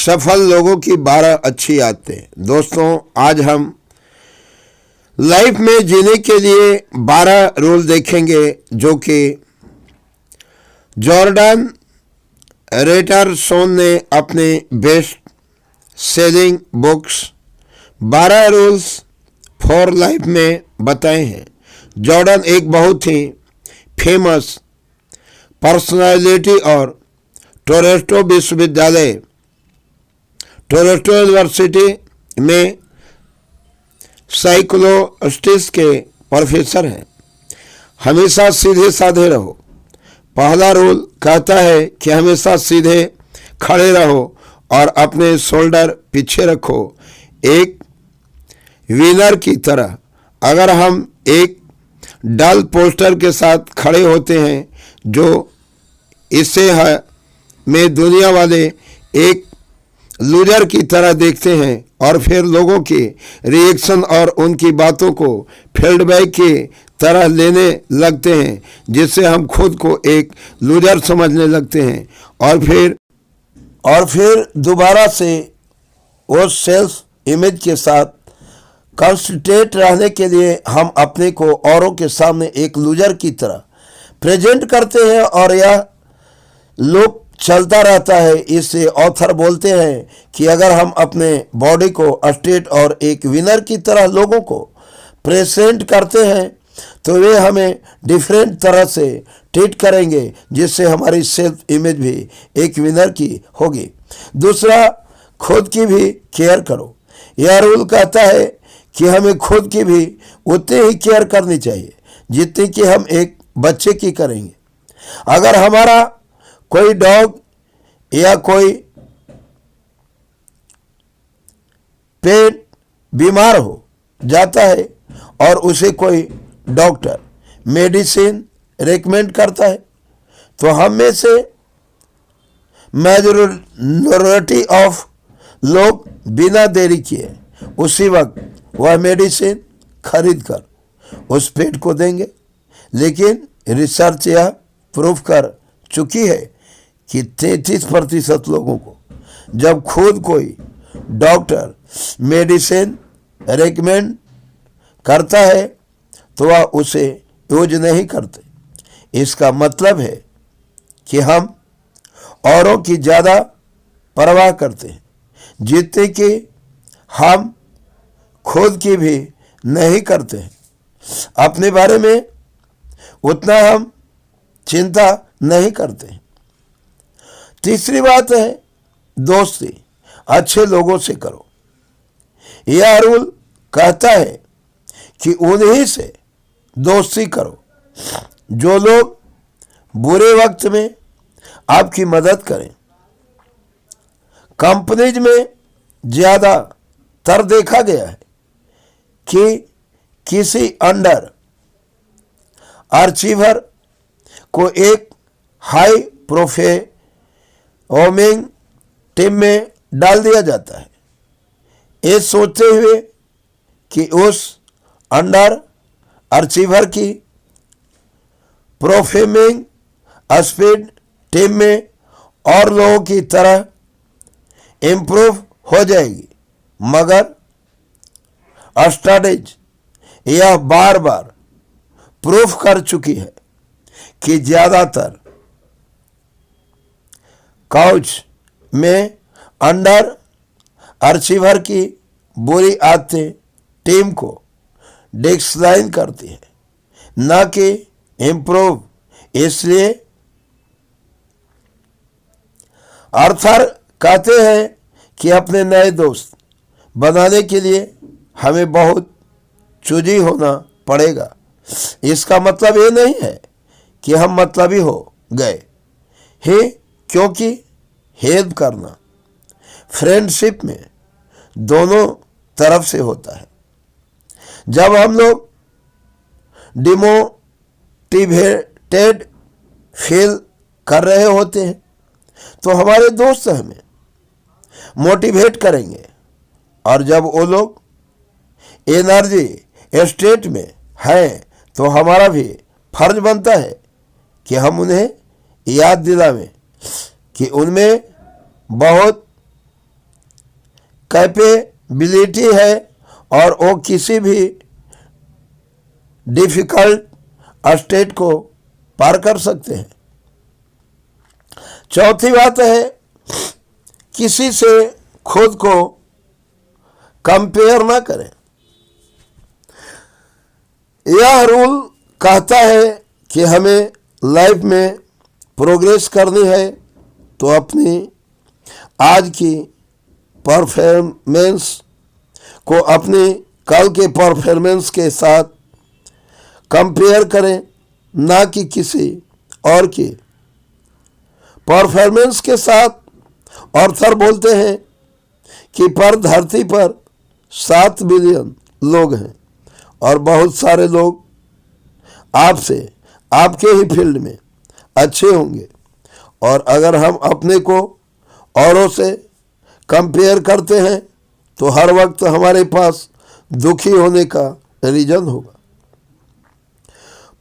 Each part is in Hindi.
सफल लोगों की 12 अच्छी आदतें। दोस्तों, आज हम लाइफ में जीने के लिए 12 रूल देखेंगे जो कि जॉर्डन रेटरसोन ने अपने best selling books 12 rules for life में बताए हैं। जॉर्डन एक बहुत ही फेमस पर्सनालिटी और टोरंटो विश्वविद्यालय टोरंटो यूनिवर्सिटी में साइकोलॉजिस्ट के प्रोफेसर हैं। हमेशा सीधे साधे रहो। पहला रूल कहता है कि हमेशा सीधे खड़े रहो और अपने शोल्डर पीछे रखो, एक विनर की तरह। अगर हम एक डल पोस्टर के साथ खड़े होते हैं जो इसे है में दुनिया वाले एक लूजर की तरह देखते हैं और फिर लोगों के रिएक्शन और उनकी बातों को फीडबैक की तरह लेने लगते हैं, जिससे हम खुद को एक लूजर समझने लगते हैं और फिर दोबारा से वो सेल्फ इमेज के साथ कंसंट्रेट रहने के लिए हम अपने को औरों के सामने एक लूजर की तरह प्रेजेंट करते हैं और यह लूप चलता रहता है। इससे ऑथर बोलते हैं कि अगर हम अपने बॉडी को स्ट्रेट और एक विनर की तरह लोगों को प्रेजेंट करते हैं तो वे हमें डिफरेंट तरह से ट्रीट करेंगे, जिससे हमारी सेल्फ इमेज भी एक विनर की होगी। दूसरा, खुद की भी केयर करो। यह रूल कहता है कि हमें खुद की भी उतनी ही केयर करनी चाहिए जितनी कि हम एक बच्चे की करेंगे। अगर हमारा कोई डॉग या कोई पेट बीमार हो जाता है और उसे कोई डॉक्टर मेडिसिन रेकमेंड करता है तो हम में से मेजॉरिटी ऑफ लोग बिना देरी किए उसी वक्त वह मेडिसिन खरीद कर उस पेट को देंगे। लेकिन रिसर्च यह प्रूव कर चुकी है कि 33% लोगों को जब खुद कोई डॉक्टर मेडिसिन रेकमेंड करता है तो वह उसे यूज नहीं करते। इसका मतलब है कि हम औरों की ज़्यादा परवाह करते हैं जितने कि हम खुद की भी नहीं करते हैं। अपने बारे में उतना हम चिंता नहीं करते हैं। तीसरी बात है दोस्ती अच्छे लोगों से करो। यह रूल कहता है कि उन्हीं से दोस्ती करो जो लोग बुरे वक्त में आपकी मदद करें। कंपनीज में ज़्यादातर देखा गया है कि किसी अंडर अचीवर को एक हाई प्रोफेशनल टीम में डाल दिया जाता है, ये सोचते हुए कि उस अंडर अचीवर की परफॉर्मिंग स्पीड टीम में और लोगों की तरह इम्प्रूव हो जाएगी। मगर स्टडीज यह बार बार प्रूफ कर चुकी है कि ज़्यादातर काउच में अंडर अचीवर की बुरी आदतें टीम को डिक्लाइन करती है, न कि इम्प्रूव। इसलिए आर्थर कहते हैं कि अपने नए दोस्त बनाने के लिए हमें बहुत चूजी होना पड़ेगा। इसका मतलब ये नहीं है कि हम मतलबी हो गए ही, क्योंकि हेल्प करना फ्रेंडशिप में दोनों तरफ से होता है। जब हम लोग डिमोटिवेटेड फील कर रहे होते हैं तो हमारे दोस्त हमें मोटिवेट करेंगे, और जब वो लोग एनर्जी स्टेट में हैं तो हमारा भी फर्ज बनता है कि हम उन्हें याद दिलावें कि उनमें बहुत कैपेबिलिटी है और वो किसी भी डिफिकल्ट स्टेट को पार कर सकते हैं। चौथी बात है, किसी से खुद को कंपेयर ना करें। यह रूल कहता है कि हमें लाइफ में प्रोग्रेस करनी है तो अपनी आज की परफॉर्मेंस को अपनी कल के परफॉर्मेंस के साथ कंपेयर करें, ना कि किसी और की परफॉर्मेंस के साथ। ऑर्थर बोलते हैं कि पर धरती पर 7 बिलियन लोग हैं और बहुत सारे लोग आपसे आपके ही फील्ड में अच्छे होंगे, और अगर हम अपने को औरों से कंपेयर करते हैं तो हर वक्त हमारे पास दुखी होने का रीजन होगा।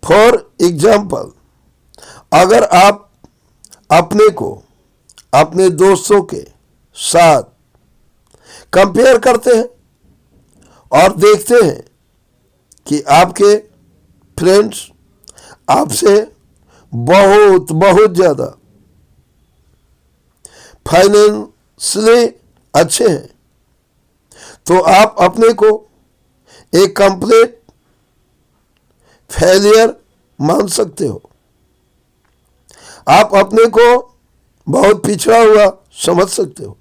फॉर एग्जाम्पल, अगर आप अपने को अपने दोस्तों के साथ कंपेयर करते हैं और देखते हैं कि आपके फ्रेंड्स आपसे बहुत बहुत ज़्यादा फाइनेंशियली अच्छे हैं, तो आप अपने को एक कंप्लीट फेलियर मान सकते हो। आप अपने को बहुत पिछड़ा हुआ समझ सकते हो।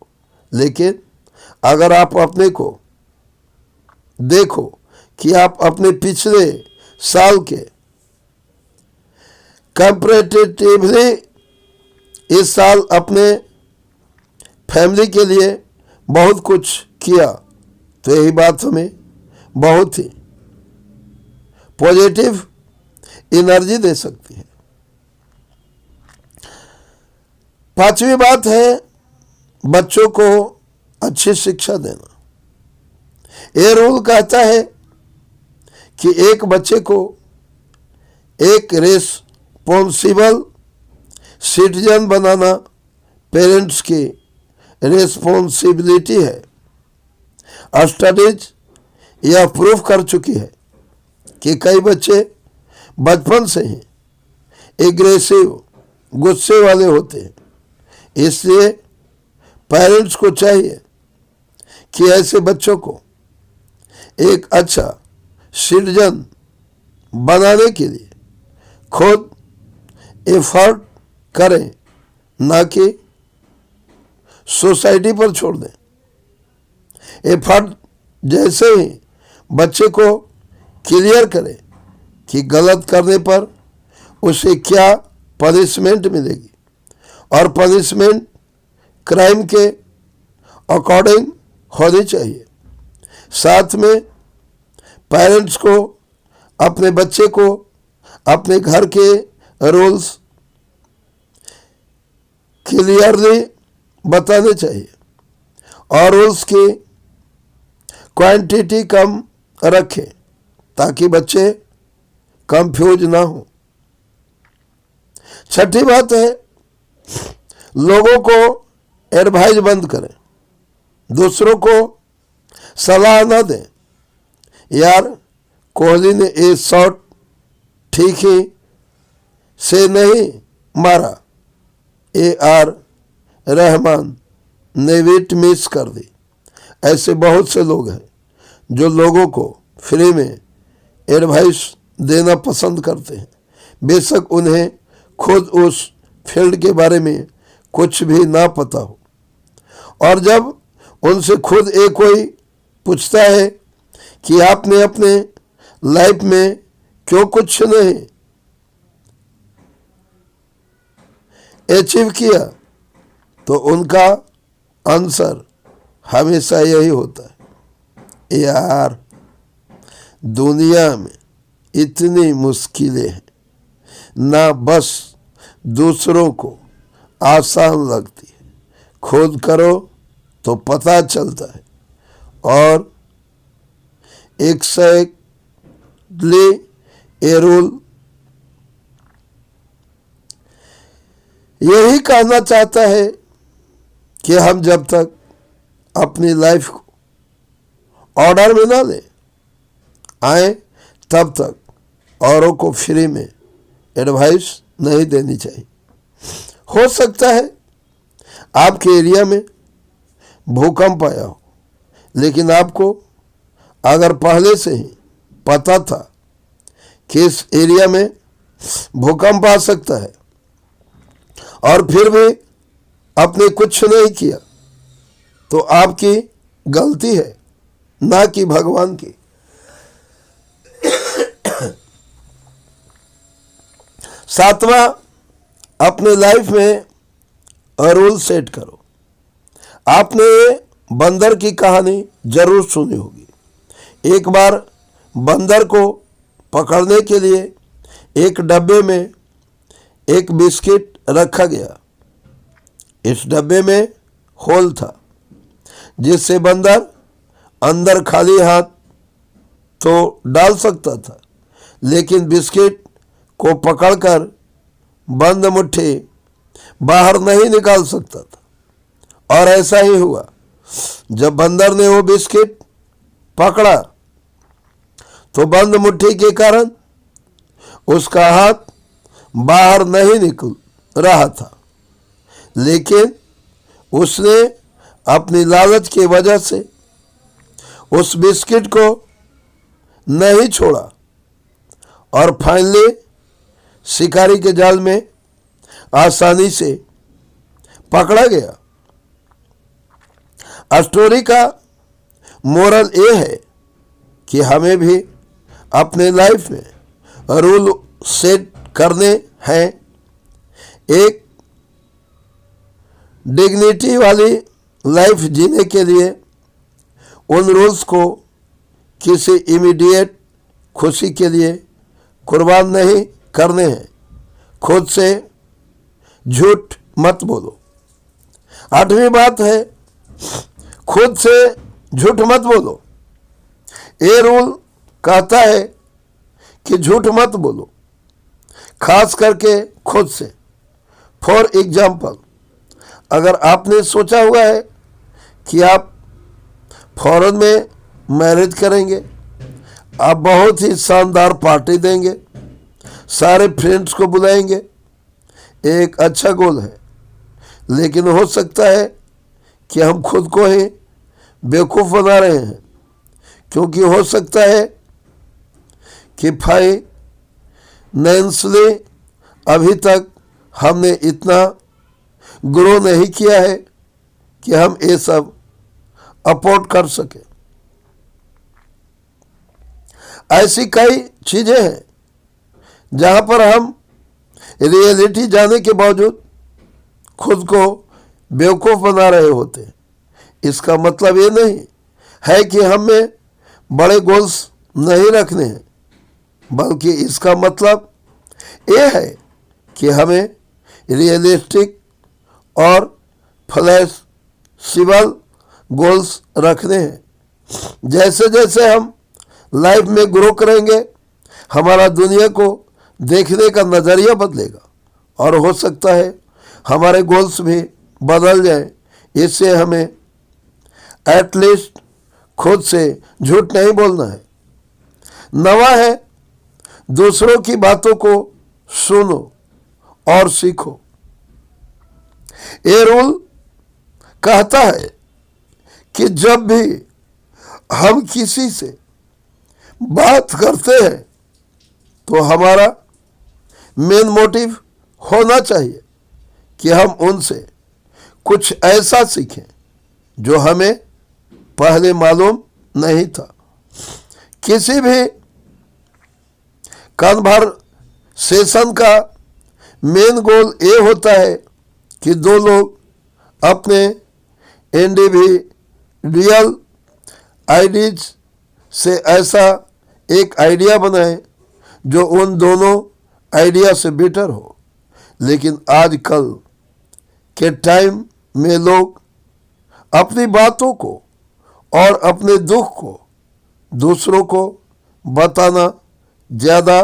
लेकिन अगर आप अपने को देखो कि आप अपने पिछले साल के कंपैरेटिवली इस साल अपने फैमिली के लिए बहुत कुछ किया, तो यही बात हमें बहुत ही पॉजिटिव एनर्जी दे सकती है। पांचवी बात है, बच्चों को अच्छी शिक्षा देना। ये रूल कहता है कि एक बच्चे को एक रेस्पॉन्सिबल सिटीजन बनाना पेरेंट्स की रेस्पॉन्सिबिलिटी है। स्टडीज यह प्रूफ कर चुकी है कि कई बच्चे बचपन से ही एग्रेसिव, गुस्से वाले होते हैं। इसलिए पेरेंट्स को चाहिए कि ऐसे बच्चों को एक अच्छा सिटीजन बनाने के लिए खुद एफर्ट करें, ना कि सोसाइटी पर छोड़ दें। एफर्ट जैसे ही बच्चे को क्लियर करें कि गलत करने पर उसे क्या पनिशमेंट मिलेगी, और पनिशमेंट क्राइम के अकॉर्डिंग होनी चाहिए। साथ में पेरेंट्स को अपने बच्चे को अपने घर के रूल्स क्लियरली बताने चाहिए और रूल्स की क्वांटिटी कम रखें ताकि बच्चे कंफ्यूज ना हो। छठी बात है, लोगों को एडवाइज बंद करें, दूसरों को सलाह ना दें। यार कोहली ने ये शॉट ठीक ही से नहीं मारा, AR रहमान ने विकेट मिस कर दी। ऐसे बहुत से लोग हैं जो लोगों को फ्री में एडवाइस देना पसंद करते हैं, बेशक उन्हें खुद उस फील्ड के बारे में कुछ भी ना पता हो। और जब उनसे खुद एक कोई पूछता है कि आपने अपने लाइफ में क्यों कुछ नहीं अचीव किया, तो उनका आंसर हमेशा यही होता है, यार दुनिया में इतनी मुश्किलें हैं ना, बस दूसरों को आसान लगती है, खुद करो तो पता चलता है। और एक्सैक्टली ये रूल यही कहना चाहता है कि हम जब तक अपनी लाइफ को ऑर्डर में ना ले आए, तब तक औरों को फ्री में एडवाइस नहीं देनी चाहिए। हो सकता है आपके एरिया में भूकंप आया हो, लेकिन आपको अगर पहले से ही पता था कि इस एरिया में भूकंप आ सकता है और फिर भी आपने कुछ नहीं किया, तो आपकी गलती है, ना कि भगवान की। सातवां, अपने लाइफ में रूल सेट करो। आपने बंदर की कहानी जरूर सुनी होगी। एक बार बंदर को पकड़ने के लिए एक डब्बे में एक बिस्किट रखा गया। इस डब्बे में होल था, जिससे बंदर अंदर खाली हाथ तो डाल सकता था, लेकिन बिस्किट को पकड़कर बंद मुट्ठी बाहर नहीं निकाल सकता था। और ऐसा ही हुआ। जब बंदर ने वो बिस्किट पकड़ा तो बंद मुट्ठी के कारण उसका हाथ बाहर नहीं निकल रहा था, लेकिन उसने अपनी लालच की वजह से उस बिस्किट को नहीं छोड़ा और फाइनली शिकारी के जाल में आसानी से पकड़ा गया। स्टोरी का मोरल ये है कि हमें भी अपने लाइफ में रूल सेट करने हैं। एक डिग्निटी वाली लाइफ जीने के लिए उन रूल्स को किसी इमीडिएट खुशी के लिए कुर्बान नहीं करने हैं। खुद से झूठ मत बोलो। आठवीं बात है, खुद से झूठ मत बोलो। ये रूल कहता है कि झूठ मत बोलो, खास करके खुद से। फॉर एग्जाम्पल, अगर आपने सोचा हुआ है कि आप फौरन में मैरिज करेंगे, आप बहुत ही शानदार पार्टी देंगे, सारे फ्रेंड्स को बुलाएंगे, एक अच्छा गोल है, लेकिन हो सकता है कि हम खुद को ही बेवकूफ़ बना रहे हैं, क्योंकि हो सकता है कि फाइनेंशियली अभी तक हमने इतना ग्रो नहीं किया है कि हम ये सब अफोर्ड कर सके। ऐसी कई चीज़ें हैं जहाँ पर हम रियलिटी जाने के बावजूद खुद को बेवकूफ़ बना रहे होते हैं। इसका मतलब ये नहीं है कि हमें बड़े गोल्स नहीं रखने हैं, बल्कि इसका मतलब ये है कि हमें रियलिस्टिक और फ्लेक्सिबल गोल्स रखने हैं। जैसे जैसे हम लाइफ में ग्रो करेंगे, हमारा दुनिया को देखने का नज़रिया बदलेगा और हो सकता है हमारे गोल्स भी बदल जाए। इससे हमें एटलीस्ट खुद से झूठ नहीं बोलना है। नवा है, दूसरों की बातों को सुनो और सीखो। ये रूल कहता है कि जब भी हम किसी से बात करते हैं तो हमारा मेन मोटिव होना चाहिए कि हम उनसे कुछ ऐसा सीखें जो हमें पहले मालूम नहीं था। किसी भी कन्वर्सेशन का मेन गोल ये होता है कि दो लोग अपने इंडिविजुअल आइडियाज से ऐसा एक आइडिया बनाए जो उन दोनों आइडिया से बेटर हो। लेकिन आजकल के टाइम में लोग अपनी बातों को और अपने दुख को दूसरों को बताना ज़्यादा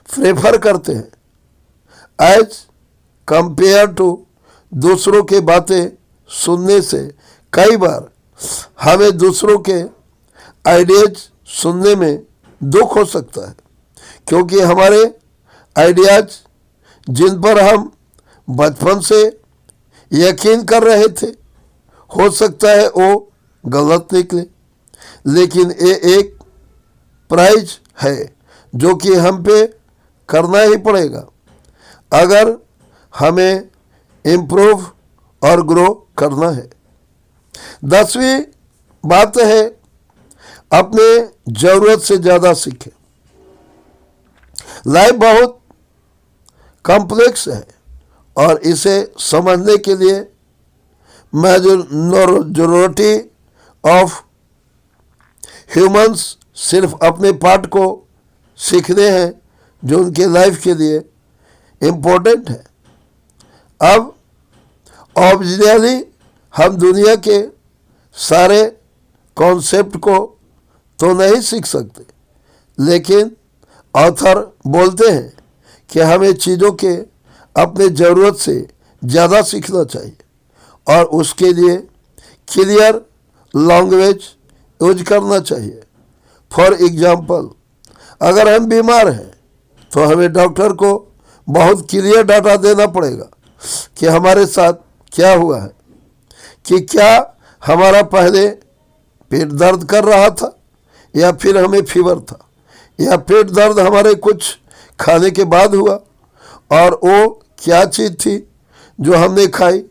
प्रेफर करते हैं एज कंपेयर टू दूसरों के बातें सुनने से कई बार हमें दूसरों के आइडियाज सुनने में दुख हो सकता है, क्योंकि हमारे आइडियाज जिन पर हम बचपन से यकीन कर रहे थे, हो सकता है वो गलत निकले। लेकिन ये एक प्राइज है जो कि हम पे करना ही पड़ेगा अगर हमें इम्प्रूव और ग्रो करना है। 10वीं बात है, अपने ज़रूरत से ज़्यादा सीखें। लाइफ बहुत कॉम्प्लेक्स है और इसे समझने के लिए मेजॉरिटी ऑफ ह्यूमंस सिर्फ अपने पार्ट को सीखने हैं जो उनके लाइफ के लिए इम्पोर्टेंट है। अब ऑब्वियसली हम दुनिया के सारे कॉन्सेप्ट को तो नहीं सीख सकते, लेकिन ऑथर बोलते हैं कि हमें चीज़ों के अपने ज़रूरत से ज़्यादा सीखना चाहिए और उसके लिए क्लियर लैंग्वेज यूज करना चाहिए। फॉर एग्जांपल, अगर हम बीमार हैं तो हमें डॉक्टर को बहुत क्लियर डाटा देना पड़ेगा कि हमारे साथ क्या हुआ है, कि क्या हमारा पहले पेट दर्द कर रहा था या फिर हमें फीवर था, या पेट दर्द हमारे कुछ खाने के बाद हुआ और वो क्या चीज़ थी जो हमने खाई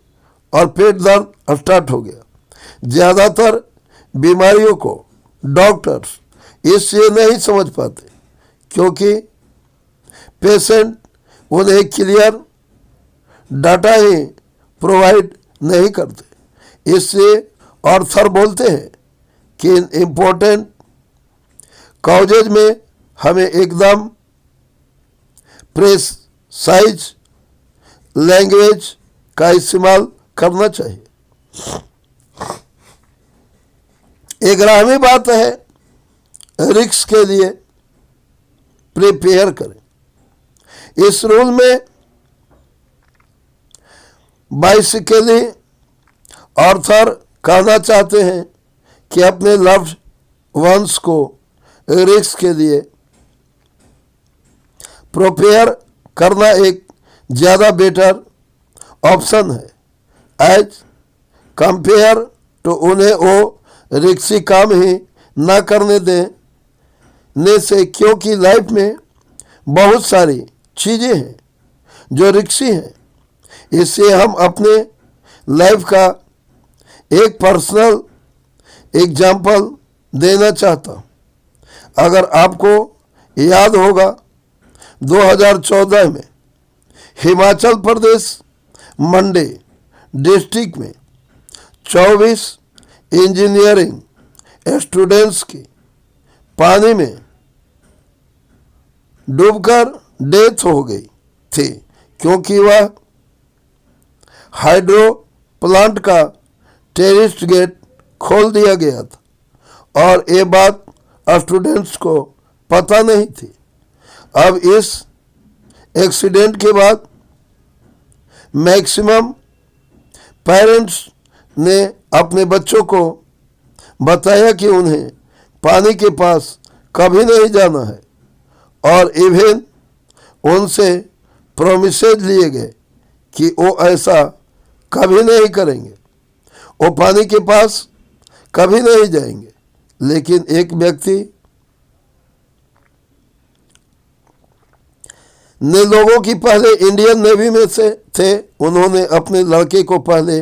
और पेट दर्द स्टार्ट हो गया। ज़्यादातर बीमारियों को डॉक्टर्स इसलिए नहीं समझ पाते क्योंकि पेशेंट उन्हें क्लियर डाटा ही प्रोवाइड नहीं करते। इससे ऑथर बोलते हैं कि इन इम्पोर्टेंट कॉजेज में हमें एकदम प्रेसाइज लैंग्वेज का इस्तेमाल करना चाहिए। 11वीं बात है, रिस्क के लिए प्रिपेयर करें। इस रूल में बेसिकली ऑथर कहना चाहते हैं कि अपने लव्ड वंस को रिस्क के लिए प्रिपेयर करना एक ज़्यादा बेटर ऑप्शन है एज कंपेयर टू उन्हें वो रिस्की काम ही ना करने देने से, क्योंकि लाइफ में बहुत सारी चीज़ें हैं जो रिस्की हैं। इससे हम अपने लाइफ का एक पर्सनल एग्जाम्पल देना चाहता हूँ। अगर आपको याद होगा 2014 में हिमाचल प्रदेश मंडी डिस्ट्रिक्ट में 24 इंजीनियरिंग स्टूडेंट्स की पानी में डूबकर डेथ हो गई थी क्योंकि वह हाइड्रो प्लांट का टेरिस्ट गेट खोल दिया गया था और ये बात स्टूडेंट्स को पता नहीं थी। अब इस एक्सीडेंट के बाद मैक्सिमम पेरेंट्स ने अपने बच्चों को बताया कि उन्हें पानी के पास कभी नहीं जाना है और इवन उनसे प्रोमिसेज लिए गए कि वो ऐसा कभी नहीं करेंगे, वो पानी के पास कभी नहीं जाएंगे। लेकिन एक व्यक्ति ने लोगों की पहले इंडियन नेवी में से थे, उन्होंने अपने लड़के को पहले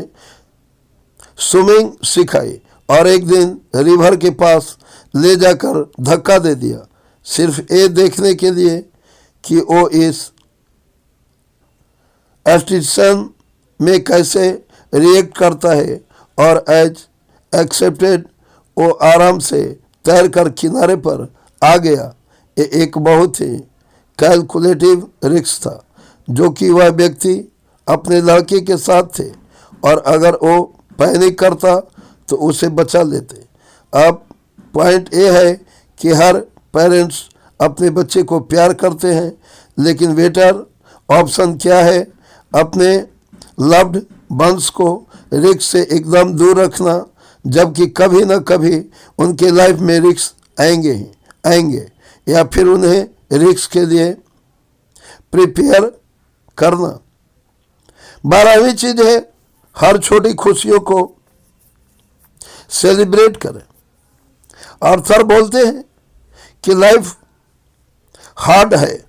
स्विमिंग सिखाई और एक दिन रिवर के पास ले जाकर धक्का दे दिया, सिर्फ ये देखने के लिए कि वो इस स्टेशन में कैसे रिएक्ट करता है, और एज एक्सेप्टेड वो आराम से तैर कर किनारे पर आ गया। ये एक बहुत ही कैलकुलेटिव रिस्क था जो कि वह व्यक्ति अपने लड़के के साथ थे और अगर वो पैनिक करता तो उसे बचा लेते। अब पॉइंट ये है कि हर पेरेंट्स अपने बच्चे को प्यार करते हैं, लेकिन बेटर ऑप्शन क्या है, अपने लव्ड बंस को रिस्क से एकदम दूर रखना, जबकि कभी न कभी उनके लाइफ में रिस्क आएंगे या फिर उन्हें रिस्क के लिए प्रिपेयर करना। 12वीं चीज है, हर छोटी खुशियों को सेलिब्रेट करें। आर्थर बोलते हैं कि लाइफ हार्ड है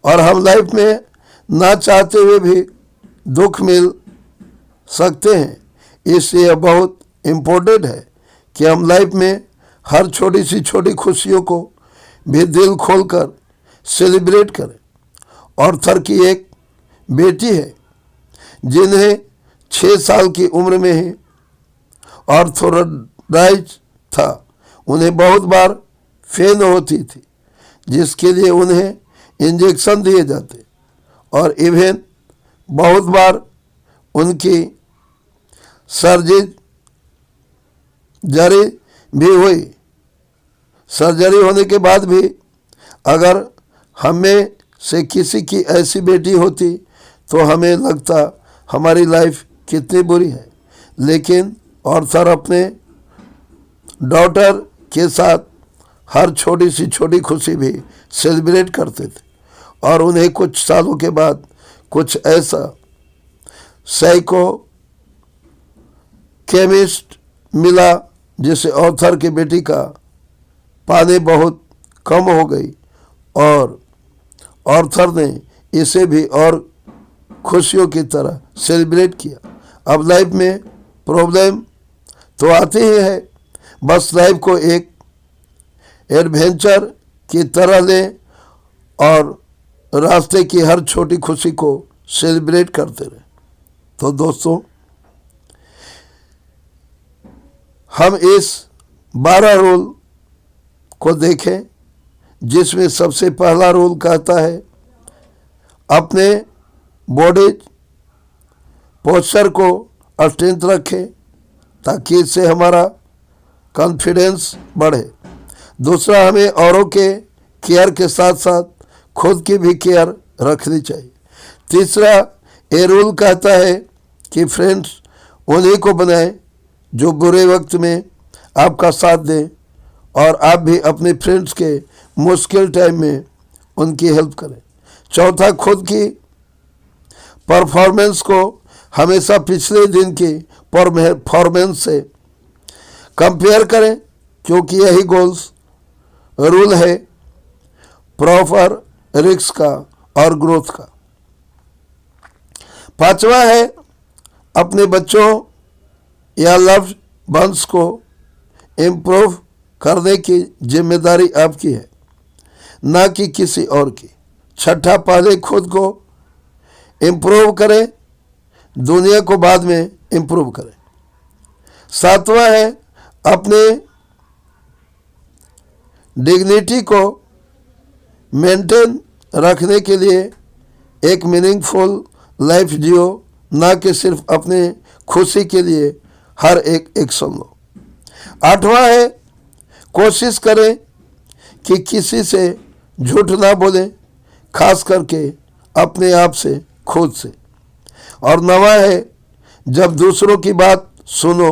और हम लाइफ में ना चाहते हुए भी दुख मिल सकते हैं। इसलिए बहुत इम्पोर्टेंट है कि हम लाइफ में हर छोटी सी छोटी खुशियों को भी दिल खोलकर सेलिब्रेट करें। आर्थर की एक बेटी है जिन्हें 6 साल की उम्र में ही आर्थराइटिस था। उन्हें बहुत बार पेन होती थी, जिसके लिए उन्हें इंजेक्शन दिए जाते और इवन बहुत बार उनकी सर्जरी भी हुई। सर्जरी होने के बाद भी अगर हमें से किसी की ऐसी बेटी होती तो हमें लगता हमारी लाइफ कितनी बुरी है। लेकिन आर्थर अपने डॉटर के साथ हर छोटी सी छोटी खुशी भी सेलिब्रेट करते थे और उन्हें कुछ सालों के बाद कुछ ऐसा साइको केमिस्ट मिला जिसे आर्थर की बेटी का पाने बहुत कम हो गई और आर्थर ने इसे भी और खुशियों की तरह सेलिब्रेट किया। अब लाइफ में प्रॉब्लम तो आती ही है, बस लाइफ को एक एडवेंचर की तरह लें और रास्ते की हर छोटी खुशी को सेलिब्रेट करते रहें। तो दोस्तों, हम इस 12 रूल को देखें, जिसमें सबसे पहला रूल कहता है अपने बॉडी पोस्चर को स्ट्रेंथ रखें ताकि इससे हमारा कॉन्फिडेंस बढ़े। दूसरा, हमें औरों के केयर के साथ साथ खुद की भी केयर रखनी चाहिए। तीसरा, ये रूल कहता है कि फ्रेंड्स उन्हीं को बनाएं जो बुरे वक्त में आपका साथ दें और आप भी अपने फ्रेंड्स के मुश्किल टाइम में उनकी हेल्प करें। चौथा, खुद की परफॉर्मेंस को हमेशा पिछले दिन की परफॉर्मेंस से कंपेयर करें, क्योंकि यही गोल्स रूल है प्रॉपर रिस्क का और ग्रोथ का। पांचवा है, अपने बच्चों या लव्ड वंस को इम्प्रूव करने की जिम्मेदारी आपकी है, ना कि किसी और की। छठा, पहले खुद को इम्प्रूव करें, दुनिया को बाद में इम्प्रूव करें। सातवां है, अपने डिग्निटी को मेंटेन रखने के लिए एक मीनिंगफुल लाइफ जियो, ना कि सिर्फ अपने खुशी के लिए हर एक एक्शन लो। आठवां है, कोशिश करें कि किसी से झूठ ना बोलें, खास करके अपने आप से, खुद से। और नवां है, जब दूसरों की बात सुनो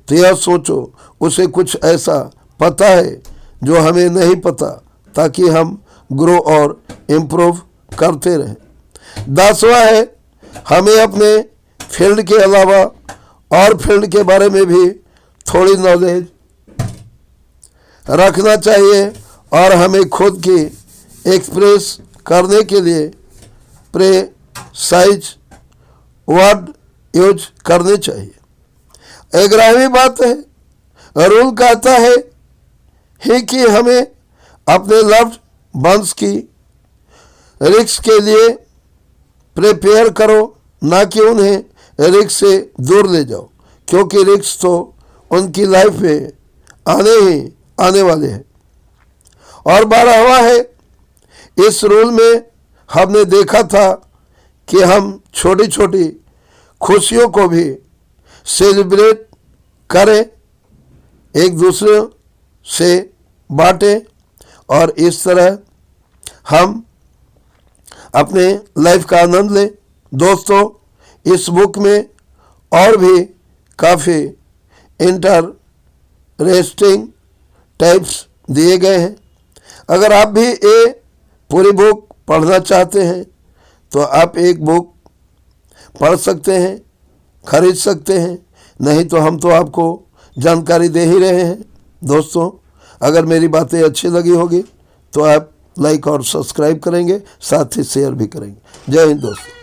तो यह सोचो उसे कुछ ऐसा पता है जो हमें नहीं पता, ताकि हम ग्रो और इम्प्रूव करते रहें। 10वां है, हमें अपने फील्ड के अलावा और फील्ड के बारे में भी थोड़ी नॉलेज रखना चाहिए और हमें खुद की एक्सप्रेस करने के लिए प्रेसाइज वर्ड यूज करने चाहिए। 11वीं बात है, रूल कहता है कि हमें अपने लव्ड वंस की रिस्क के लिए प्रिपेयर करो, ना कि उन्हें रिस्क से दूर ले जाओ, क्योंकि रिस्क तो उनकी लाइफ में आने वाले हैं। और 12वां है, इस रूल में हमने देखा था कि हम छोटी छोटी खुशियों को भी सेलिब्रेट करें, एक दूसरे से बांटें और इस तरह हम अपने लाइफ का आनंद लें। दोस्तों, इस बुक में और भी काफ़ी इंटरेस्टिंग टाइप्स दिए गए हैं। अगर आप भी ये पूरी बुक पढ़ना चाहते हैं तो आप एक बुक पढ़ सकते हैं, खरीद सकते हैं, नहीं तो हम तो आपको जानकारी दे ही रहे हैं। दोस्तों, अगर मेरी बातें अच्छी लगी होगी तो आप लाइक और सब्सक्राइब करेंगे, साथ ही शेयर भी करेंगे। जय हिंद दोस्तों।